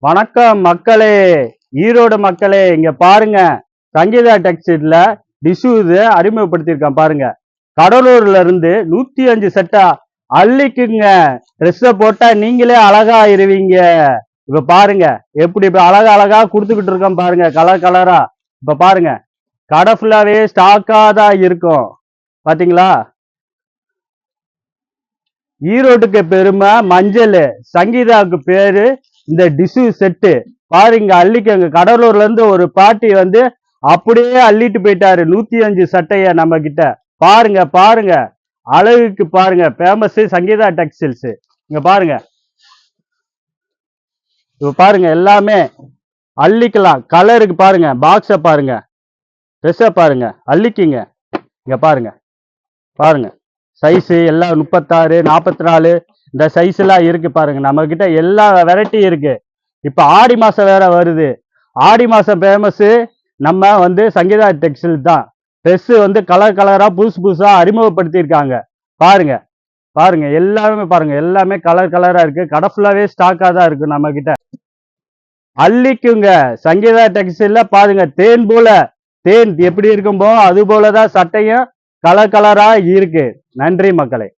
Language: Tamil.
வணக்கம் மக்களே, ஈரோடு மக்களே, இங்க பாருங்க. சங்கீதா டெக்ஸ்டைல்ல டிஷ்யூஸ் அறிமுகப்படுத்தியிருக்கான் பாருங்க. கடலூர்ல இருந்து 105 செட்டா அள்ளிக்குங்க. ட்ரெஸ்ஸ போட்டா நீங்களே அழகா ஆயிருவீங்க. இப்ப பாருங்க எப்படி இப்ப அழகா அழகா கொடுத்துக்கிட்டு இருக்கோம் பாருங்க, கலர் கலரா. இப்ப பாருங்க, கடை ஃபுல்லாவே ஸ்டாக்கா தான் இருக்கும். பாத்தீங்களா? ஈரோட்டுக்கு பெருமை மஞ்சள், சங்கீதாவுக்கு பேரு இந்த டிஷ்யூ செட்டு. பாருங்க, அள்ளிக்கங்க. கடலூர்ல இருந்து ஒரு பாட்டி வந்து அப்படியே அள்ளிட்டு போயிட்டாரு 105 சட்டைய நம்ம கிட்ட. பாருங்க பாருங்க, அழகுக்கு பாருங்க, ஃபேமஸ் சங்கீதா டெக்ஸ்டைல்ஸ். இங்க பாருங்க, இப்ப பாருங்க எல்லாமே அள்ளிக்கலாம். கலருக்கு பாருங்க, பாக்ஸ பாருங்க, ட்ரெஸ்ஸ பாருங்க, அள்ளிக்கிங்க. இங்க பாருங்க பாருங்க, சைஸ் எல்லாம் 36, 44 இந்த சைஸ் எல்லாம் இருக்கு பாருங்க. நம்ம கிட்ட எல்லா வெரைட்டி இருக்கு. இப்ப ஆடி மாசம் வேற வருது. ஆடி மாசம் ஃபேமஸ் நம்ம வந்து சங்கீதா டெக்ஸ்டைல் தான். ட்ரெஸ் வந்து கலர் கலரா புதுசு புதுசா அறிமுகப்படுத்தி இருக்காங்க. பாருங்க பாருங்க, எல்லாமே பாருங்க, எல்லாமே கலர் கலரா இருக்கு. கடை ஃபுல்லாவே ஸ்டாக்கா தான் இருக்கு நம்ம கிட்ட. அள்ளிக்குங்க. சங்கீதா டெக்ஸ்டைல்ல பாருங்க, தேன் போல, தேன் எப்படி இருக்கும்போ அது போலதான் சட்டையும் கலர் கலரா இருக்கு. நன்றி மக்களே.